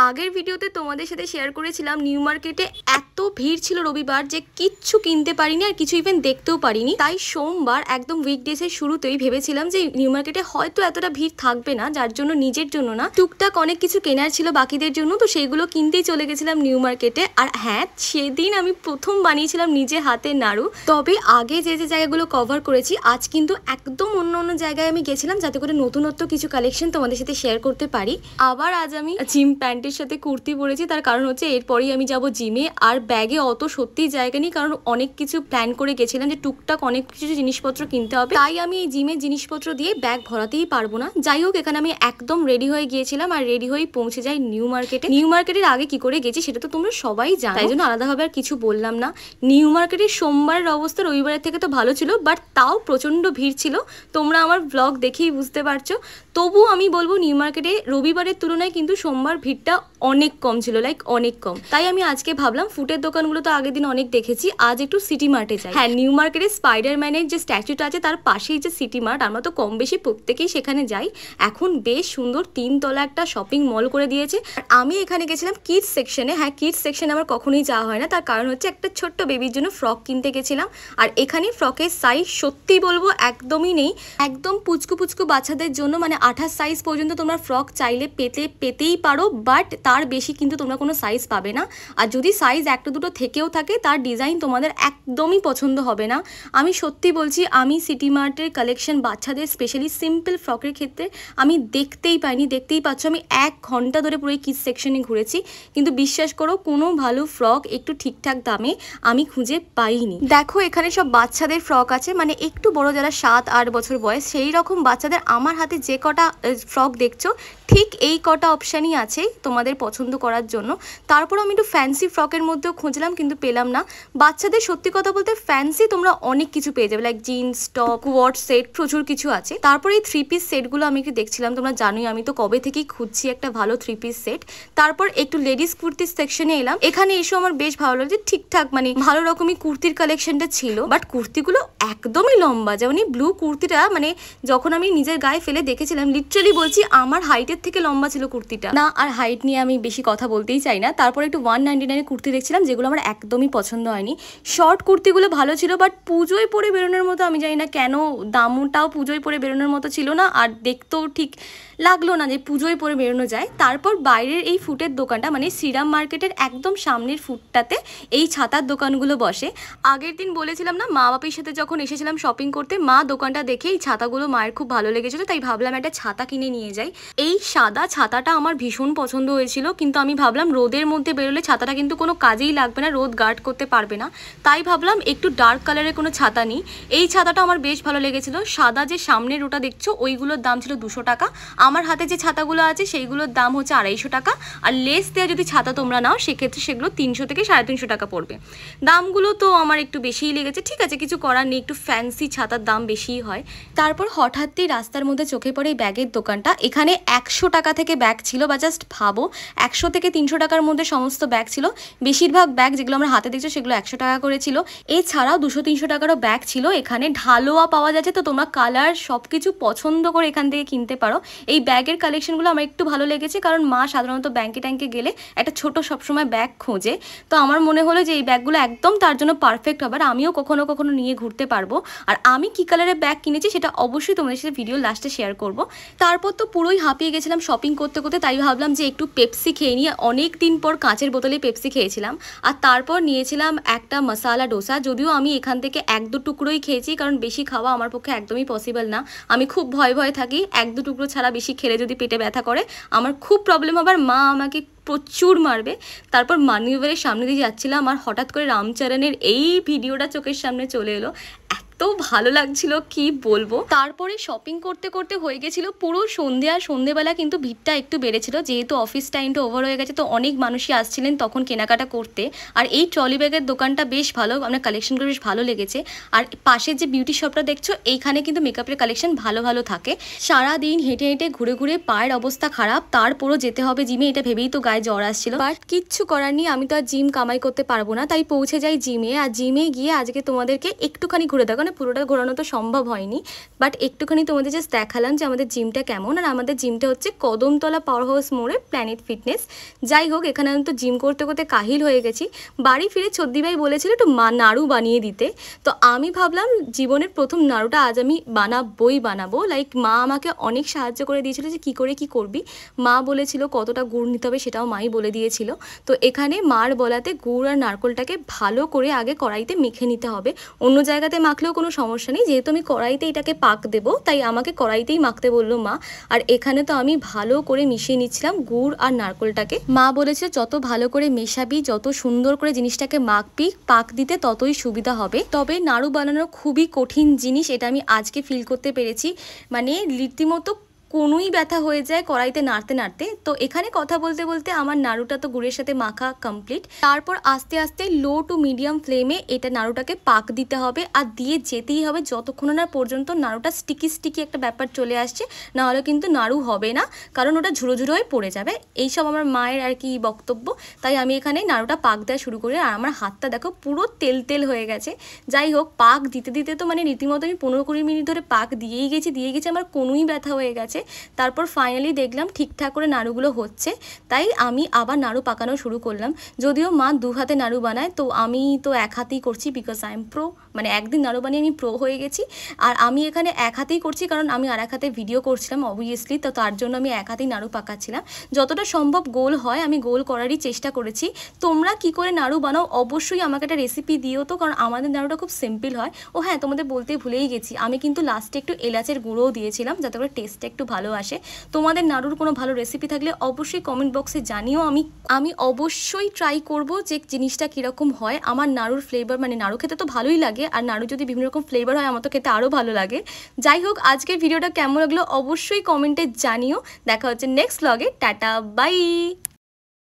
আগের ভিডিওতে তোমাদের সাথে শেয়ার করেছিলাম নিউ মার্কেটে এত ভিড় ছিল রবিবার যে কিচ্ছু কিনতে পারিনি আর কিছু ইভেন দেখতেও পারিনি। তাই সোমবার একদম উইকডেজের শুরুতেই ভেবেছিলাম যে নিউ মার্কেটে হয়তো এতটা ভিড় থাকবে না, যার জন্য নিজের জন্য না টুকটাক অনেক কিছু কেনার ছিল বাকিদের জন্য, তো সেইগুলো কিনতেই চলে গেছিলাম নিউ মার্কেটে। আর হ্যাঁ, সেদিন আমি প্রথম বানিয়েছিলাম নিজে হাতে নাড়ু। তবে আগে যে যে জায়গাগুলো কভার করেছি আজ কিন্তু একদম অন্য অন্য জায়গায় আমি গেছিলাম যাতে করে নতুনত্ব কিছু কালেকশন তোমাদের সাথে শেয়ার করতে পারি। আবার আজ আমি জিম প্যান্টের সাথে কুর্তি পরেছি, তার কারণ হচ্ছে এরপরেই আমি যাব জিমে। আর ব্যাগে অত সত্যিই জায়গা নেই, কারণ অনেক কিছু প্ল্যান করে গেছিলাম যে টুকটাক অনেক কিছু জিনিসপত্র কিনতে হবে, তাই আমি এই জিমের জিনিসপত্র দিয়ে ব্যাগ ভরাতেই পারবো না। যাই হোক, এখানে আমি একদম রেডি হয়ে গিয়েছিলাম আর রেডি হয়ে পৌঁছে যাই নিউ মার্কেটে। নিউ মার্কেটের আগে কি করে গেছি সেটা তো তোমরা সবাই জানো, তাই জন্য আলাদাভাবে আর কিছু বললাম না। নিউ মার্কেটের সোমবারের অবস্থা রবিবারের থেকে তো ভালো ছিল, বাট তাও প্রচন্ড ভিড় ছিল, তোমরা আমার ব্লগ দেখেই বুঝতে পারছো। তবু আমি বলবো নিউ মার্কেটে রবিবারের তুলনায় কিন্তু সোমবার ভিড়টা অনেক কম ছিল, লাইক অনেক কম। তাই আমি আজকে ভাবলাম ফুটের দোকানগুলো তো আগের দিন অনেক দেখেছি, আজ একটু সিটি মার্টে যাই। হ্যাঁ, নিউ মার্কেটে স্পাইডারম্যানের যে স্ট্যাচুটা আছে তার পাশেই যে সিটি মার্ট, আমরা তো কম বেশি প্রত্যেকেই সেখানে যাই। এখন বেশ সুন্দর 3 তলা একটা শপিং মল করে দিয়েছে। আর আমি এখানে গেছিলাম কিডস সেকশনে। হ্যাঁ, কিডস সেকশনে আমার কখনোই যাওয়া হয় না, তার কারণ হচ্ছে একটা ছোট্ট বেবির জন্য ফ্রক কিনতে গেছিলাম। আর এখানে ফ্রকের সাইজ সত্যি বলবো একদমই নেই, একদম পুচকু পুচকু বাচ্চাদের জন্য, মানে 28 সাইজ পর্যন্ত তোমরা ফ্রক চাইলে পেতেই পারো, বাট তার বেশি কিন্তু তোমরা কোনো সাইজ পাবে না। আর যদি সাইজ একটা দুটো থেকেও থাকে তার ডিজাইন তোমাদের একদমই পছন্দ হবে না। আমি সত্যি বলছি, আমি সিটি মার্টের কালেকশন বাচ্চাদের স্পেশালি সিম্পল ফ্রকের ক্ষেত্রে আমি দেখতেই পাইনি। দেখতেই পাচ্ছ আমি 1 ঘন্টা ধরে পুরো কিডস সেকশনে ঘুরেছি, কিন্তু বিশ্বাস করো কোনো ভালো ফ্রক একটু ঠিকঠাক দামে আমি খুঁজে পাইনি। দেখো এখানে সব বাচ্চাদের ফ্রক আছে, মানে একটু বড় যারা 7-8 বছর বয়স সেই রকম বাচ্চাদের। আমার হাতে যে কটা ফ্রক দেখছো ঠিক এই কটা অপশানই আছে তোমাদের পছন্দ করার জন্য। তারপর আমি একটু ফ্যান্সি ফ্রকের মধ্যেও খুঁজলাম কিন্তু পেলাম না। বাচ্চাদের সত্যি কথা বলতে ফ্যান্সি তোমরা অনেক কিছু পেয়ে যাবে, লাইক জিন্স টপ কোয়ার্ড সেট প্রচুর কিছু আছে। তারপর এই 3 পিস সেটগুলো আমি একটু দেখছিলাম, তোমরা জানোই আমি তো কবে থেকেই খুঁজছি একটা ভালো 3 পিস সেট। তারপর একটু লেডিস কুর্তির সেকশনে এলাম। এখানে এসে আমার বেশ ভালো লাগছে, ঠিকঠাক মানে ভালো রকমই কুর্তির কালেকশনটা ছিল, বাট কুর্তিগুলো একদমই লম্বা। যেমন ব্লু কুর্তিটা মানে যখন আমি নিজের গায়ে ফেলে দেখেছিলাম, লিটারালি বলছি আমার হাইটের থেকে লম্বা ছিল কুর্তিটা। না, আর হাইট নিয়ে আমি বেশি কথা বলতেই চাই না। তারপর একটু 199 কুর্তি দেখছিলাম, যেগুলো আমার একদমই পছন্দ হয়নি। শর্ট কুর্তিগুলো ভালো ছিল, বাট পুজোয় পরে বেরোনোর মতো আমি জানি না কেন দামটাও পুজোয় পরে বেরোনোর মতো ছিল না, আর দেখতেও ঠিক লাগলো না যে পুজোয় পরে বেরোনো যায়। তারপর বাইরের এই ফুটের দোকানটা, মানে শ্রীরাম মার্কেটের একদম সামনের ফুটটাতে এই ছাতার দোকানগুলো বসে। আগের দিন বলেছিলাম না, মা বাপির সাথে যখন এসেছিলাম শপিং করতে, মা দোকানটা দেখে এই ছাতাগুলো মায়ের খুব ভালো লেগেছিলো, তাই ভাবলাম একটা ছাতা কিনে নিয়ে যাই। এই সাদা ছাতাটা আমার ভীষণ পছন্দ হয়েছিল, কিন্তু আমি ভাবলাম রোদের মধ্যে বেরোলে ছাতাটা কিন্তু কোনো কাজেই লাগবে না, রোদ গার্ড করতে পারবে না। তাই ভাবলাম একটু ডার্ক কালারের কোনো ছাতা নিই। এই ছাতাটা আমার বেশ ভালো লেগেছিলো। সাদা যে সামনের ওটা দেখছো ওইগুলোর দাম ছিল 200 টাকা। আমার হাতে যে ছাতাগুলো আছে সেইগুলোর দাম হচ্ছে 250 টাকা। আর লেস দেওয়া যদি ছাতা তোমরা নাও সেক্ষেত্রে সেগুলো 300 থেকে 350 টাকা পড়বে। দামগুলো তো আমার একটু বেশিই লেগেছে, ঠিক আছে কিছু করার নেই, একটু ফ্যান্সি ছাতার দাম বেশিই হয়। তারপর হঠাৎই রাস্তার মধ্যে চোখে পড়ে এই ব্যাগের দোকানটা। এখানে 100 টাকা থেকে ব্যাগ ছিল, বা জাস্ট ভাবো 100 থেকে 300 টাকার মধ্যে সমস্ত ব্যাগ ছিল। বেশিরভাগ ব্যাগ যেগুলো আমরা হাতে দেখছো সেগুলো 100 টাকা করে ছিল। এছাড়াও 200-300 টাকারও ব্যাগ ছিল। এখানে ঢালোয়া পাওয়া যাচ্ছে, তো তোমরা কালার সব কিছু পছন্দ করে এখান থেকে কিনতে পারো। এই ব্যাগের কালেকশনগুলো আমার একটু ভালো লেগেছে, কারণ মা সাধারণত ব্যাংকে ট্যাঙ্কে গেলে একটা ছোট সবসময় ব্যাগ খোঁজে, তো আমার মনে হলো যে এই ব্যাগগুলো একদম তার জন্য পারফেক্ট হবে, আর আমিও কখনো কখনো নিয়ে ঘুরতে পারবো। আর আমি কি কালারের ব্যাগ কিনেছি সেটা অবশ্যই তোমাদের সাথে ভিডিও লাস্টে শেয়ার করব। তারপর তো পুরোই হাঁপিয়ে গেছিলাম শপিং করতে করতে, তাই ভাবলাম যে একটু পেপসি খেয়ে নিই। অনেক দিন পর কাঁচের বোতলে পেপসি খেয়েছিলাম। আর তারপর নিয়েছিলাম একটা মশালা ডোসা, যদিও আমি এখান থেকে 1-2 টুকরোই খেয়েছি, কারণ বেশি খাওয়া আমার পক্ষে একদমই পসিবল না। আমি খুব ভয় থাকি, 1-2 টুকরো ছাড়া বেশি খেলে যদি পেটে ব্যথা করে আমার খুব প্রবলেম হবে, আর মা আমাকে প্রচুর মারবে। তারপর মানিভারের সামনে দিয়ে যাচ্ছিলাম আর হঠাৎ করে রামচরণের এই ভিডিওটা চোখের সামনে চলে এলো, এত ভালো লাগছিল কি বলবো। তারপরে শপিং করতে করতে হয়ে গেছিল পুরো সন্ধে, আর সন্ধেবেলা কিন্তু ভিড়টা একটু বেড়েছিল, যেহেতু অফিস টাইমটা ওভার হয়ে গেছে, তো অনেক মানুষই আসছিলেন তখন কেনাকাটা করতে। আর এই ট্রলি ব্যাগের দোকানটা বেশ ভালো, আমার কালেকশনগুলো বেশ ভালো লেগেছে। আর পাশের যে বিউটি শপটা দেখছো এইখানে কিন্তু মেকআপের কালেকশন ভালো ভালো থাকে। সারাদিন হেঁটে হেঁটে ঘুরে ঘুরে পায়ের অবস্থা খারাপ, তারপরও যেতে হবে জিমে, এটা ভেবেই তো গায়ে জ্বর আসছিল, বাট কিচ্ছু করার নেই, আমি তো আর জিম কামাই করতে পারবো না, তাই পৌঁছে যাই জিমে। আর জিমে গিয়ে আজকে তোমাদেরকে একটুখানি ঘুরে দেখো, মানে পুরোটা ঘোরানো তো সম্ভব হয়নি, বাট একটুখানি তোমাদের জাস্ট দেখালাম যে আমাদের জিমটা কেমন। আর আমাদের জিমটা হচ্ছে কদমতলা পাওয়ার হাউস মোড়ে প্ল্যানেট ফিটনেস। যাই হোক, এখানে আমি তো জিম করতে করতে কাহিল হয়ে গেছি। বাড়ি ফিরে ছদ্দি ভাই বলেছিল একটু নাড়ু বানিয়ে দিতে, তো আমি ভাবলাম জীবনের প্রথম নাড়ুটা আজ আমি বানাবো। লাইক মা আমাকে অনেক সাহায্য করে দিয়েছিল যে কী করে কী করবি। মা বলেছিল কতটা গুড় নিতে হবে সেটাও মাই বলে দিয়েছিল। তো এখানে মার বলাতে গুড় আর নারকোলটাকে ভালো করে আগে কড়াইতে মেখে নিতে হবে। অন্য জায়গাতে মাখলেও কোনো সমস্যা নেই, যেহেতু আমি কড়াইতে এটাকে পাক দেবো তাই আমাকে কড়াইতেই মাখতে বললো মা। আর এখানে তো আমি ভালো করে মিশিয়ে নিচ্ছিলাম গুড় আর নারকোলটাকে। মা বলেছে যত ভালো করে মেশাবি, যত সুন্দর করে জিনিসটাকে মাখবি, পাক দিতে ততই সুবিধা হবে। তবে নাড়ু বানানো খুবই কঠিন জিনিস, এটা আমি আজকে ফিল করতে পেরেছি। মানে রীতিমতো কোনোই ব্যথা হয়ে যায় কড়াইতে নাড়তে নাড়তে। তো এখানে কথা বলতে বলতে আমার নাড়ুটা তো গুড়ের সাথে মাখা কমপ্লিট। তারপর আস্তে আস্তে লো টু মিডিয়াম ফ্লেমে এটা নাড়ুটাকে পাক দিতে হবে, আর দিয়ে যেতেই হবে যতক্ষণ না পর্যন্ত নাড়ুটা স্টিকি একটা ব্যাপার চলে আসছে। নাহলে কিন্তু নাড়ু হবে না, কারণ ওটা ঝুড়ো ঝুড়ো হয়ে পড়ে যাবে। এইসব আমার মায়ের আর কি বক্তব্য। তাই আমি এখানে নাড়ুটা পাক দেওয়া শুরু করি, আর আমার হাতটা দেখো পুরো তেল হয়ে গেছে। যাই হোক, পাক দিতে দিতে তো মানে রীতিমতো আমি 15-20 মিনিট ধরে পাক দিয়েই গেছি, আমার কোনোই ব্যথা হয়ে গেছে। তারপর ফাইনালি দেখলাম ঠিকঠাক করে নাড়ুগুলো হচ্ছে, তাই আমি আবার নাড়ু পাকানো শুরু করলাম। যদিও মা 2 হাতে নাড়ু বানায়, তো আমি তো 1 হাতেই করছি, বিকজ আই এম প্রো। মানে একদিন নাড়ু বানিয়ে আমি প্রো হয়ে গেছি। আর আমি এখানে 1 হাতেই করছি, কারণ আমি আর 1 হাতে ভিডিও করছিলাম অবভিয়াসলি, তো তার জন্য আমি 1 হাতেই নাড়ু পাকাচ্ছিলাম। যতটা সম্ভব গোল হয় আমি গোল করারই চেষ্টা করেছি। তোমরা কি করে নাড়ু বানাও অবশ্যই আমাকে একটা রেসিপি দিও তো, কারণ আমাদের নাড়ুটা খুব সিম্পল হয়। ও হ্যাঁ, তোমাদের বলতে ভুলেই গেছি, আমি কিন্তু লাস্টে একটু এলাচের গুঁড়োও দিয়েছিলাম যাতে করে টেস্টটা একটু ভালো আসে। তোমাদের নাড়ুর কোনো ভালো রেসিপি থাকলে অবশ্যই কমেন্ট বক্সে জানিও। আমি অবশ্যই ট্রাই করব যে জিনিসটা কীরকম হয়। আমার নাড়ুর ফ্লেভার, মানে নাড়ু খেতে তো ভালোই লাগে, আর নাড়ু যদি বিভিন্ন রকম ফ্লেভার হয় আমার তো খেতে আরও ভালো লাগে। যাই হোক, আজকের ভিডিওটা কেমন লাগলো অবশ্যই কমেন্টে জানিও। দেখা হচ্ছে নেক্সট ব্লগে। টাটা, বাই।